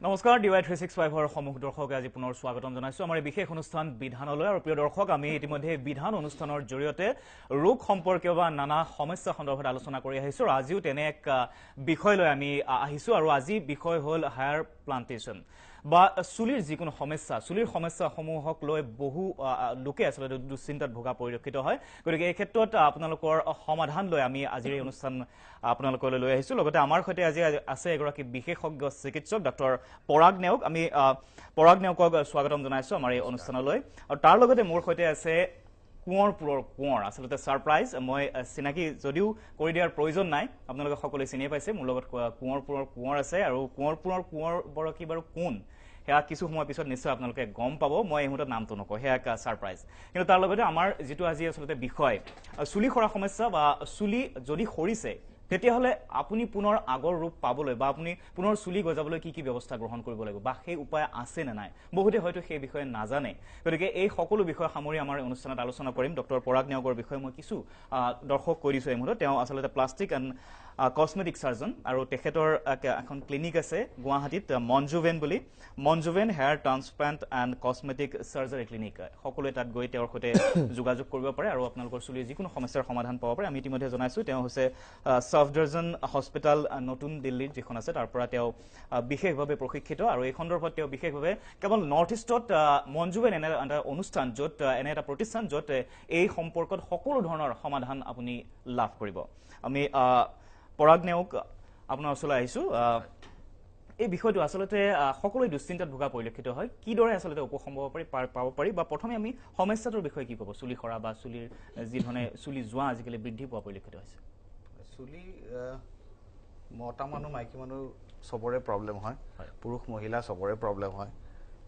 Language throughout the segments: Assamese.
নমস্কাৰ ডিৱাই 365 ৰ সমগ্ৰ দৰ্শক আজি পুনৰ স্বাগতম জনাইছো আমাৰ বিশেষ অনুষ্ঠান বিধানলৈ আৰু প্ৰিয় দৰ্শক আমি ইতিমধ্যে বিধান অনুষ্ঠানৰ জৰিয়তে ৰোগ সম্পৰ্কীয় বা নানা সমস্যা সন্দৰ্ভত আলোচনা কৰি আহিছো আৰু আজিও তেনে এক বিষয় লৈ আমি আহিছো আৰু আজি বিষয় হ'ল হেয়াৰ প্লান্টেশন বা চুলিৰ যিকোনো সমস্যা সমূহক লৈ বহু লোকে আসলে দুশ্চিন্তাত ভোগা পৰিলক্ষিত হয় গতিকে এই ক্ষেত্ৰত আপোনালোকৰ সমাধান লৈ আমি আজিৰ এই অনুষ্ঠান আপোনালোকলৈ লৈ আহিছো লগতে আমাৰ সৈতে আজি আছে এগৰাকী বিশেষজ্ঞ চিকিৎসক ডক্টৰ পৰাগ নেওগ আমি পৰাগ নেওগক স্বাগতম জনাইছো আমাৰ এই অনুষ্ঠানলৈ আৰু তাৰ লগতে মোৰ সৈতে আছে কোঁৱৰ আসলতে সাৰপ্ৰাইজ মই চিনাকি যদিও কৰি দিয়াৰ প্ৰয়োজন নাই আপোনালোকে সকলোৱে চিনি পাইছে মোৰ লগত কোঁৱৰ আছে আৰু কোঁৱৰ বৰকি বাৰু কোন হেয়া কিছু সময় পিছত নিশ্চয় আপোনালোকে গম পাব মই এই মুহূৰ্তত নামটো নকওঁ হেয়া এক সাৰপ্ৰাইজ কিন্তু তাৰ লগতে আমাৰ যিটো আজি আসলতে বিষয় চুলি সৰা সমস্যা বা চুলি যদি সৰিছে তেতিয়াহলে আপুনি পুনৰ আগৰ ৰূপ পাবলৈ বা আপুনি পুনৰ চুলি গজাবলৈ কি ব্যৱস্থা গ্ৰহণ কৰিব লাগিব বা সেই উপায় আছে নে নাই বহুতে হয়তো সেই বিষয়ে নাজানে গতিকে এই সকলো বিষয় সামৰি আমাৰ অনুষ্ঠানত আলোচনা কৰিম ডক্টৰ পৰাগ নেওগৰ বিষয়ে মই কিছু দৰ্শক কৈ দিছো এই মুহূৰ্তত তেওঁ আসলতে প্লাষ্টিক এণ্ড কসমেটিক সাৰ্জন আৰু তেখেতৰ এখন ক্লিনিক আছে গুৱাহাটীত মঞ্জুভেন hair transplant and cosmetic surgery clinic সকলোৱে তাত গৈ তেওঁৰ সৈতে যোগাযোগ কৰিব পাৰে আৰু আপোনালোকৰ চুলিৰ যিকোনো সমস্যাৰ সমাধান পাব পাৰে আমি ইতিমধ্যে জনাইছো তেওঁ হৈছে সাফদাৰজন হস্পিটাল নতুন দিল্লীত যিখন আছে তাৰ পৰা তেওঁ বিশেষভাৱে প্ৰশিক্ষিত আৰু এই সন্দৰ্ভত তেওঁ বিশেষভাৱে কেৱল নৰ্থ ইষ্টত মঞ্জুভেন এনে এটা অনুষ্ঠান য'ত এনে এটা প্ৰতিষ্ঠান য'ত এই সম্পৰ্কত সকলো ধৰণৰ সমাধান আপুনি লাভ কৰিব আমি পৰাগ নেওগ আপোনাৰ ওচৰলৈ আহিছো এই বিষয়টো আসলতে সকলোৱে দুশ্চিন্তাত ভোগা পৰিলক্ষিত হয় কিদৰে আসলতে উপশম পাব পাৰি বা প্ৰথমে আমি সমস্যাটোৰ বিষয়ে কি ক'ব চুলি সৰা বা চুলিৰ যি ধৰণে চুলি যোৱা আজিকালি বৃদ্ধি পোৱা পৰিলক্ষিত হৈছে চুলি মতা মানুহ মাইকী মানুহ সবৰে প্ৰব্লেম হয় পুৰুষ মহিলা সবৰে প্ৰব্লেম হয়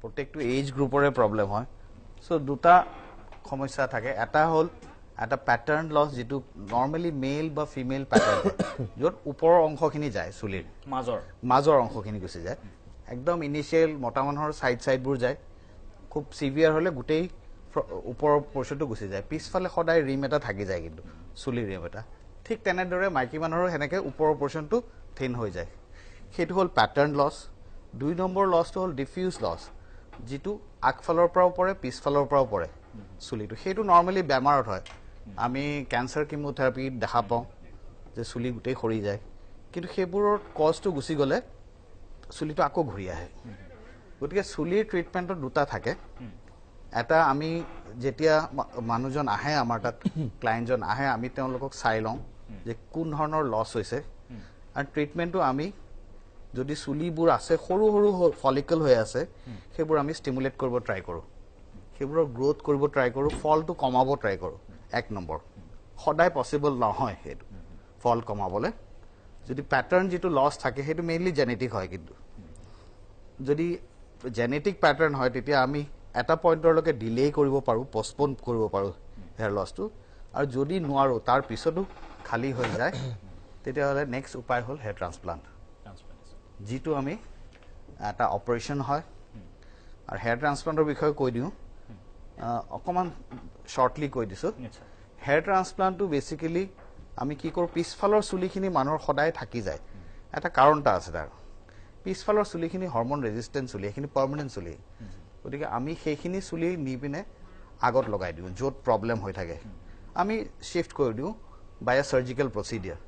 প্ৰত্যেকটো এজ গ্ৰুপৰে প্ৰব্লেম হয় সো দুটা সমস্যা থাকে এটা হ'ল এটা প্যাটাৰ্ন লছ যেটো নৰ্মালি মেল বা ফিমেল প্যাটাৰ্ন য'ত ওপৰৰ অংশখিনি যায় চুলিৰ মাজৰ অংশখিনি গুচি যায় একদম ইনিশিয়েল মতা মানুহৰ সাইডবোৰ যায় খুব সিভিয়াৰ হলে গোটেই ওপৰৰ পোৰ্শনটো গুচি যায় পিছফালে সদায় ৰিম এটা থাকি যায় কিন্তু চুলিৰ ৰিম এটা ঠিক তেনেদৰে মাইকী মানুহৰ হেনেকে ওপৰৰ পোৰ্শনটো থিন হৈ যায় সেইটো হ'ল প্যাটাৰ্ন লছ দুই নম্বৰ লছটো হ'ল ডিফিউজ লছ যেটো আগফালৰ পৰাও পৰে পিছফালৰ পৰাও পৰে চুলিটো সেইটো নৰ্মালি বেমাৰত হয় আমি ক্যান্সাৰ কিমোথেৰাপি দেখা পাওঁ যে চুলি গোটেই সৰি যায় কিন্তু সেইবোৰৰ কজটো গুচি গলে চুলিটো আকৌ ঘূৰি আহে গতিকে চুলিৰ ট্ৰিটমেন্টৰ দুটা থাকে এটা আমি যেতিয়া মানুহজন আহে আমাৰ তাত ক্লায়েন্টজন আহে আমি তেওঁলোকক চাই লওঁ যে কোন ধৰণৰ লছ হৈছে আৰু ট্ৰিটমেন্টটো আমি যদি চুলিবোৰ আছে সৰু সৰু ফলিকল হৈ আছে সেইবোৰ আমি ষ্টিমুলেট কৰিব ট্ৰাই কৰো সেইবোৰৰ গ্ৰোথ কৰিব ট্ৰাই কৰো ফলটো কমাব ট্ৰাই কৰো এক নম্বৰ সদায় পসিবল নহয় হেতু ফল কমাবলে যদি প্যাটাৰ্ন যেটো লছ থাকে হেতু মেইনলি জেনেটিক হয় কিন্তু যদি জেনেটিক প্যাটাৰ্ন হয় তেতিয়া আমি এটা পইণ্টৰ লৈকে ডিলে কৰিব পাৰো পষ্টপোন কৰিব পাৰো হেয়াৰ লছটো আৰু যদি নোৱাৰো তাৰ পিছতো খালি হৈ যায় তেতিয়া হলে নেক্সট উপায় হ'ল হেয়াৰ ট্ৰান্সপ্লান্ট যেটো আমি এটা অপাৰেশন হয় আৰু হেয়াৰ ট্ৰান্সপ্লান্টৰ বিষয়ে কৈ দিও অকমান শৰ্টলি কৈ দিছো হেয়াৰ ট্ৰান্সপ্লান্টটো বেসিক্যালি আমি কি কৰো পিছফালৰ চুলিখিনি মানুহৰ সদায় থাকি যায় এটা কাৰণটা আছে তাৰ পিছফালৰ চুলিখিনি হৰমন ৰেজিস্ট্যান্ট চুলি এখিনি পাৰ্মানেন্ট চুলি গতিকে আমি সেইখিনি চুলি নি পিনে আগত লগাই দিও য'ত প্ৰব্লেম হৈ থাকে আমি শিফট কৰি দিও বাই আ সাৰ্জিক্যাল প্ৰসিডিয়াৰ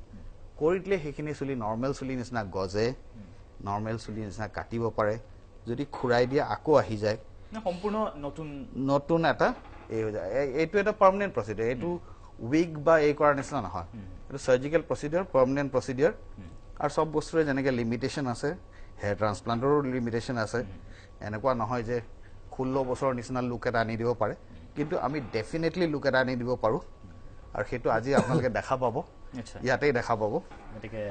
কৰি দিলে সেইখিনি চুলি নৰ্মেল চুলি নিচিনা গজে নৰ্মেল চুলি নিচিনা কাটিব পাৰে যদি খুৰাই দিয়া আকৌ আহি যায় সম্পূৰ্ণ নতুন এটা এই হৈ যায় এইটো এটা পাৰ্মানেন্ট প্ৰসিডিয়াৰ এইটো উইক বা এই কৰাৰ নিচিনা নহয় এইটো সাৰ্জিক্যাল প্ৰসিডিয়াৰ পাৰ্মানেন্ট প্ৰসিডিয়াৰ আৰু সব বস্তুৰে যেনেকে লিমিটেশন আছে হেয়াৰ ট্ৰান্সপ্লান্টৰো লিমিটেশন আছে এনেকুৱা নহয় যে 16 বছৰৰ নিচিনা লুক এটা আনি দিব পাৰে কিন্তু আমি ডেফিনেটলি লুক এটা আনি দিব পাৰো আৰু সেইটো আজি আপোনালোকে দেখা পাব ইয়াতেই দেখা পাব গতিকে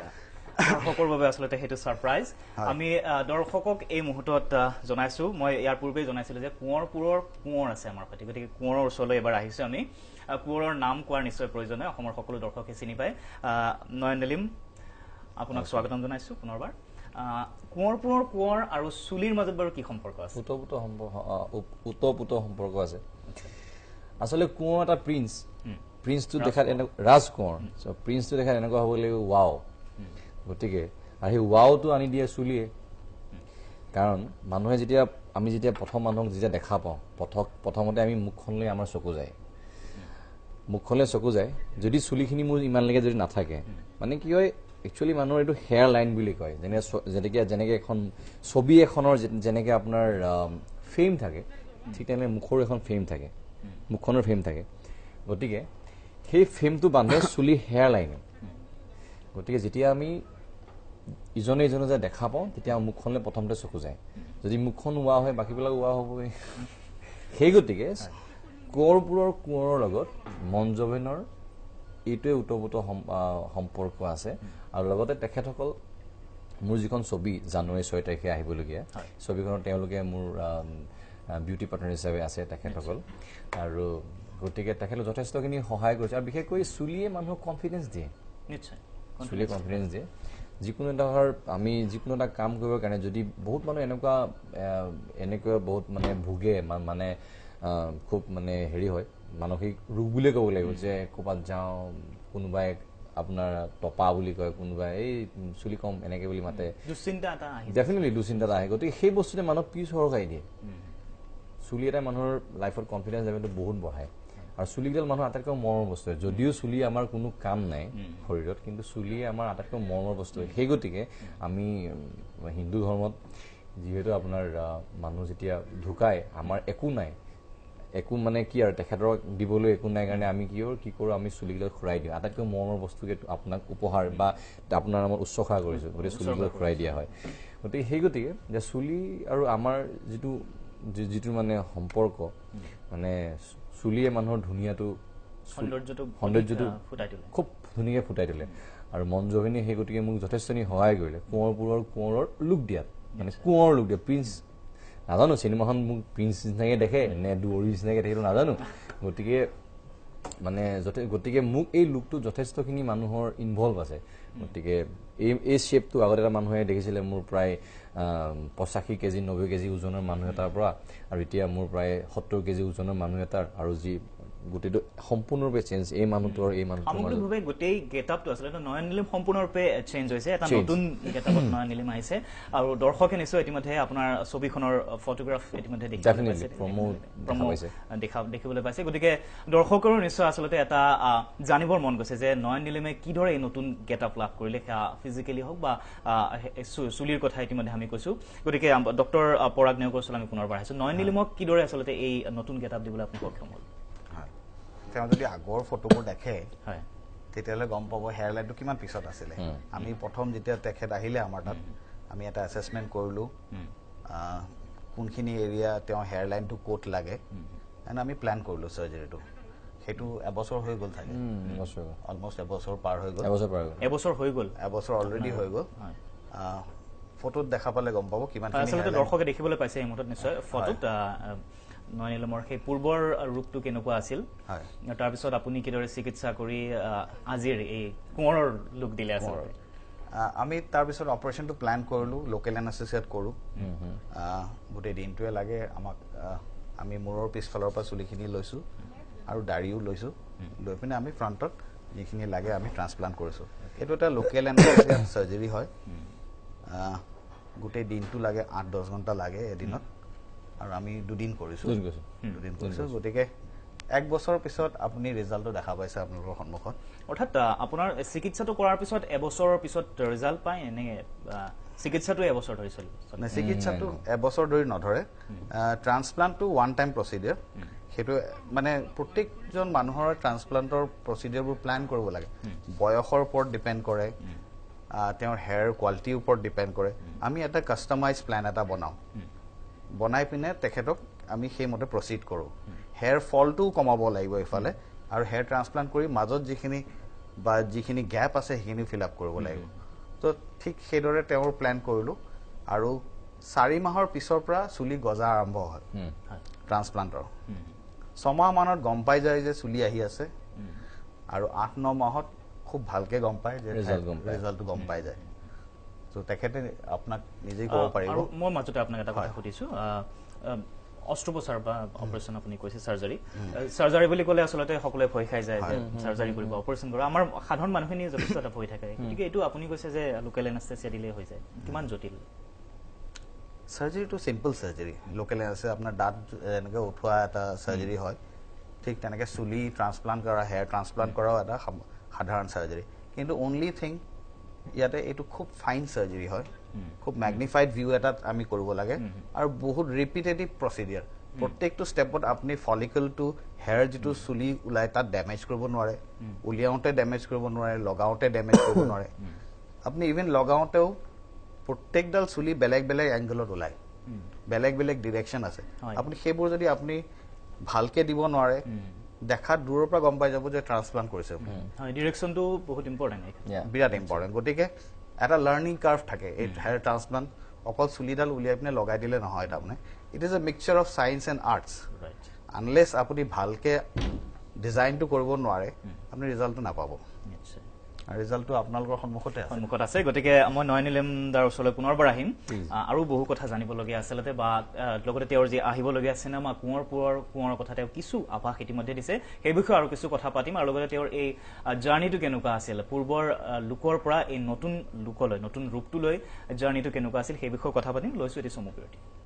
দৰ্শকৰ বাবে আসলতে হেতু সাৰপ্ৰাইজ আমি দৰ্শকক এই মুহূৰ্তত জনাইছো মই ইয়াৰ পূৰ্বে জনাইছিলো যে কোঁৱৰ আছে আমাৰ সৈতে গতিকে কোঁৱৰৰ ওচৰলৈ এবাৰ আহিছো আমি কোঁৱৰৰ নাম কোৱাৰ নিশ্চয় প্ৰয়োজন হয় অসমৰ সকলো দৰ্শকে চিনি পায় নয়নলিম আপোনাক স্বাগতম জনাইছো পুনৰবাৰ কোঁৱৰ আৰু চুলিৰ মাজত বাৰু কি সম্পৰ্ক আছে উতপুত সম্পৰ্ক আছে আসলে কোঁৱৰ এটা প্ৰিন্সটো দেখাত ৰাজ কোঁৱৰ প্ৰিন্সটো দেখাত এনেকুৱা হ'ব লাগিব ৱাও গতিকে আৰু সেই ৱাওটো আনি দিয়ে চুলিয়ে কাৰণ মানুহে যেতিয়া আমি যেতিয়া প্ৰথম মানুহক যেতিয়া দেখা পাওঁ প্ৰথমতে আমি মুখখনলৈ আমাৰ চকু যায় মুখখনলৈ চকু যায় যদি চুলিখিনি মোৰ ইমানলৈকে যদি নাথাকে মানে কি হয় একচুৱেলি মানুহৰ এইটো হেয়াৰ লাইন বুলি কয় যেনেকৈ এখন ছবি এখনৰ যেনেকৈ আপোনাৰ ফ্ৰেম থাকে ঠিক তেনেকৈ মুখৰ এখন ফ্ৰেম থাকে মুখখনৰ ফ্ৰেম থাকে গতিকে সেই ফ্ৰেমটো বান্ধে চুলি হেয়াৰ লাইনে গতিকে যেতিয়া আমি ইজনে ইজনে যে দেখা পাওঁ তেতিয়া মুখখনলৈ প্ৰথমতে চকু যায় যদি মুখখন ওৱা হয় বাকীবিলাক ওৱা হ'বই সেই গতিকে কোঁৱৰবোৰৰ কোঁৱৰৰ লগত মঞ্জবেনৰ এইটোৱে ওতঃপ্ৰোত সম্পৰ্ক আছে আৰু লগতে তেখেতসকল মোৰ যিখন ছবি জানুৱাৰী 6 তাৰিখে আহিবলগীয়া ছবিখনত তেওঁলোকে মোৰ বিউটি পাৰ্টনাৰ হিচাপে আছে তেখেতসকল আৰু গতিকে তেখেতলোক যথেষ্টখিনি সহায় কৰিছে আৰু বিশেষকৈ চুলিয়ে মানুহক কনফিডেন্স দিয়ে নিশ্চয় চুলিয়ে কনফিডেন্স দিয়ে যিকোনো এটা আমি যিকোনো এটা কাম কৰিবৰ কাৰণে যদি বহুত মানুহ এনেকুৱা বহুত মানে ভোগে মানে খুব মানে হেৰি হয় মানসিক ৰোগ বুলিয়ে ক'ব লাগিব যে ক'ৰবাত যাওঁ কোনোবাই আপোনাৰ টপা বুলি কয় কোনোবাই এই চুলি কম এনেকৈ বুলি মাতে ডেফিনেটলি দুশ্চিন্তা এটা আহে গতিকে সেই বস্তুটোৱে মানুহক পিছ সৰকাই দিয়ে চুলি এটাই মানুহৰ লাইফত কনফিডেন্স লেভেলটো বহুত বঢ়ায় আৰু চুলিকেইডাল মানুহৰ আটাইতকৈ মৰমৰ বস্তু হয় যদিও চুলি আমাৰ কোনো কাম নাই শৰীৰত কিন্তু চুলিয়ে আমাৰ আটাইতকৈ মৰমৰ বস্তু হয় সেই গতিকে আমি হিন্দু ধৰ্মত যিহেতু আপোনাৰ মানুহ যেতিয়া ঢুকায় আমাৰ একো মানে কি আৰু তেখেতক দিবলৈ একো নাই কাৰণে আমি কি কৰোঁ আমি চুলিকেইডাল খুৰাই দিওঁ আটাইতকৈ মৰমৰ বস্তুকে আপোনাক উপহাৰ বা আপোনাৰ নামত উৎসৰ্গা কৰিছোঁ গতিকে চুলিকেইডাল খুৰাই দিয়া হয় গতিকে সেই গতিকে যে চুলি আৰু আমাৰ যিটো মানে সম্পৰ্ক মানে চুলিয়ে মানুহৰ ধুনীয়াটো সৌন্দৰ্যটো খুব ধুনীয়াকৈ ফুটাই তোলে আৰু মঞ্জুৱেনীয়ে সেই গতিকে মোক যথেষ্টখিনি সহায় কৰিলে কোঁৱৰৰ লুক দিয়াত মানে কোঁৱৰ লুক দিয়া প্ৰিন্স নাজানো চিনেমাখন মোক প্ৰিন্স নিচিনাকৈ দেখে নে দুৱৰী নিচিনাকৈ দেখে নাজানো গতিকে মোক এই লুকটো যথেষ্টখিনি মানুহৰ ইনভলভ আছে গতিকে এই শ্বেপটো আগতে এটা মানুহে দেখিছিলে মোৰ প্ৰায় 85 কেজি 90 কেজি ওজনৰ মানুহ এটাৰ পৰা আৰু এতিয়া মোৰ প্ৰায় 70 কেজি ওজনৰ মানুহ এটাৰ আৰু যি গোটেইটো সম্পূৰ্ণৰূপে চেঞ্জ এই মানুহটোৰ সামগ্ৰিকভাৱে গোটেই গেটআপটো আচলতে নয়ন নীলিম সম্পূৰ্ণৰূপে চেঞ্জ হৈছে এটা নতুন গেটআপত নয়ন নীলিম আহিছে আৰু দৰ্শকে নিশ্চয় ইতিমধ্যে আপোনাৰ ছবিখনৰ ফটোগ্ৰাফ ইতিমধ্যে দেখিবলৈ পাইছে গতিকে দৰ্শকৰো নিশ্চয় আচলতে এটা জানিবৰ মন গৈছে যে নয়ন নীলিমে কিদৰে এই নতুন গেটআপ লাভ কৰিলে সেয়া ফিজিকেলি হওক বা চুলিৰ কথা ইতিমধ্যে আমি কৈছো গতিকে ডক্টৰ পৰাগ নেওগৰ ওচৰলৈ আমি পুনৰ বাঢ়িছো নয়ন নীলিমক কিদৰে আচলতে এই নতুন গেটআপ দিবলৈ আপুনি সক্ষম হ'ল তেওঁ যদি আগৰ ফটোবোৰ দেখে তেতিয়াহ'লে গম পাব হেয়াৰ লাইনটো কিমান পিছত আছিলে আমি প্ৰথম যেতিয়া তেখেত আহিলে আমাৰ তাত আমি এটা এছেছমেণ্ট কৰিলোঁ কোনখিনি এৰিয়া তেওঁ হেয়াৰ লাইনটো ক'ত লাগে এণ্ড আমি প্লেন কৰিলোঁ চাৰ্জাৰীটো সেইটো এবছৰ হৈ গ'ল থাকে অলমষ্ট এবছৰ পাৰ হৈ গ'ল এবছৰ অলৰেডি হৈ গ'ল ফটোত দেখা পালে গম পাব কিমান আচলতে দৰ্শকে দেখিবলৈ পাইছে এই মুহূৰ্তত নিশ্চয় ফটোত নয়ন নীলিমৰ সেই পূৰ্বৰ ৰূপটো কেনেকুৱা আছিল তাৰপিছত আপুনি কিদৰে চিকিৎসা কৰি আজিৰ এই কোঁৱৰৰ লুক দিলে আচলতে আমি তাৰপিছত অপাৰেশ্যনটো প্লেন কৰিলোঁ লোকেল এনাস্থেচিয়াত কৰোঁ গোটেই দিনটোৱে লাগে আমাক আমি মূৰৰ পিছফালৰ পৰা চুলিখিনি লৈছোঁ আৰু দাড়িও লৈছোঁ লৈ পিনে আমি ফ্ৰণ্টত যিখিনি লাগে আমি ট্ৰান্সপ্লাণ্ট কৰিছোঁ এইটো এটা লোকেল এনাস্থেচিয়াত চাৰ্জাৰী হয় গোটেই দিনটো লাগে 8-10 ঘণ্টা লাগে এদিনত আৰু আমি দুদিন কৰিছোঁ গতিকে 1 বছৰৰ পিছত আপুনি ৰিজাল্টটো দেখা পাইছে আপোনালোকৰ সন্মুখত অৰ্থাৎ আপোনাৰ চিকিৎসাটো কৰাৰ পিছত 1 বছৰৰ পিছত ৰিজাল্ট পায় এনে চিকিৎসাটো 1 বছৰ ধৰি চলিব চিকিৎসাটো 1 বছৰ ধৰি নধৰে ট্ৰান্সপ্লাণ্টটো ওৱান টাইম প্ৰচিডিউৰ সেইটো মানে প্ৰত্যেকজন মানুহৰ ট্ৰান্সপ্লাণ্টৰ প্ৰচিডিউৰবোৰ প্লেন কৰিব লাগে বয়সৰ ওপৰত ডিপেণ্ড কৰে তেওঁৰ হেয়াৰ কোৱালিটিৰ ওপৰত ডিপেণ্ড কৰে আমি এটা কাষ্টমাইজ প্লেন এটা বনাই পিনে তেখেতক আমি সেইমতে প্ৰচিড কৰোঁ হেয়াৰ ফলটোও কমাব লাগিব ইফালে আৰু হেয়াৰ ট্ৰান্সপ্লাণ্ট কৰি মাজত যিখিনি গেপ আছে সেইখিনি ফিল আপ কৰিব লাগিব তো ঠিক সেইদৰে তেওঁৰ প্লেন কৰিলোঁ আৰু 4 মাহৰ পিছৰ পৰা চুলি গজা আৰম্ভ হয় ট্ৰান্সপ্লাণ্টৰ 6 মাহমানত গম পাই যায় যে চুলি আহি আছে আৰু 8-9 মাহত খুব ভালকৈ গম পায় যে ৰিজাল্টটো গম পাই যায় তো তেখেতে আপোনাক নিজেই ক'ব পাৰিব মই মাজতে আপোনাক এটা কথা সুধিছোঁ অস্ত্ৰোপচাৰ বা অপাৰেশ্যন আপুনি কৈছে চাৰ্জাৰী বুলি ক'লে আচলতে সকলোৱে ভয় খাই যায় যে চাৰ্জাৰী কৰিব অপাৰেশ্যন কৰিব আমাৰ সাধাৰণ মানুহখিনি যথেষ্ট এটা ভয় থাকে গতিকে এইটো আপুনি কৈছে যে লোকেল এনাস্থেচিয়া দিলেই হৈ যায় কিমান জটিল সার্জারিটো সিম্পল সার্জারি লোকেল আছে আপনার দাঁত এনেকে উঠোৱা এটা সাৰ্জাৰি হয় ঠিক তেনেকে চুলি ট্ৰান্সপ্লান্ট কৰা হেয়াৰ ট্ৰান্সপ্লান্ট কৰাও এটা সাধারণ সার্জারি কিন্তু অনলি থিং ইয়াতে এইটো খুব ফাইন সার্জারি হয় খুব ম্যাগনিফাইড ভিউ এটাত আমি কৰিব লাগে আৰু বহুত ৰিপিটেটিভ প্ৰসিডিয়াৰ প্ৰত্যেকটো স্টেপত আপুনি ফলিকলটো হেয়াৰ যেটো চুলি উলাই তাত ড্যামেজ কৰিব নোৱাৰে উলিয়াওঁতে ড্যামেজ কৰিব নোৱাৰে লগাওঁতে ড্যামেজ কৰিব নোৱাৰে আপুনি ইভেন লগাওঁতেও প্ৰত্যেকডাল চুলি বেলেগ বেলেগ এংগলত ওলাই বেলেগ বেলেগ ডিৰেকশন আছে আপুনি সেইবোৰ যদি আপুনি ভালকে দিব নোৱাৰে দেখাত দূৰৰ পৰা গম পাই যাব যে ট্ৰান্সপ্লান্ট কৰিছে হয় ডিৰেকশনটো বহুত ইম্পৰ্টেন্ট বিৰাট ইম্পৰ্টেন্ট গতিকে এটা লাৰ্নিং কাৰ্ভ থাকে এই হেয়াৰ ট্ৰান্সপ্লান্ট অকল চুলিডাল উলিয়াই পিনে লগাই দিলে নহয় তাৰমানে it is a mixture of science and arts unless আপুনি ভালকে ডিজাইনটো কৰিব নোৱাৰে আপুনি ৰিজাল্টটো নাপাব ৰিজাল্টটো আপোনালোকৰ সন্মুখত আছে গতিকে মই নয়নিলেমদাৰ ওচৰলৈ পুনৰবাৰ আহিম আৰু বহু কথা জানিবলগীয়া আচলতে বা লগতে তেওঁৰ যি আহিবলগীয়া চিনেমা কোঁৱৰ কথা তেওঁ কিছু আভাস ইতিমধ্যে দিছে সেই বিষয়ে আৰু কিছু কথা পাতিম আৰু লগতে তেওঁৰ এই জাৰ্নিটো কেনেকুৱা আছিল পূৰ্বৰ লোকৰ পৰা এই নতুন লোকলৈ নতুন ৰূপটোলৈ জাৰ্নিটো কেনেকুৱা আছিল সেই বিষয়ে কথা পাতিম লৈছো এটি চমু বিৰতি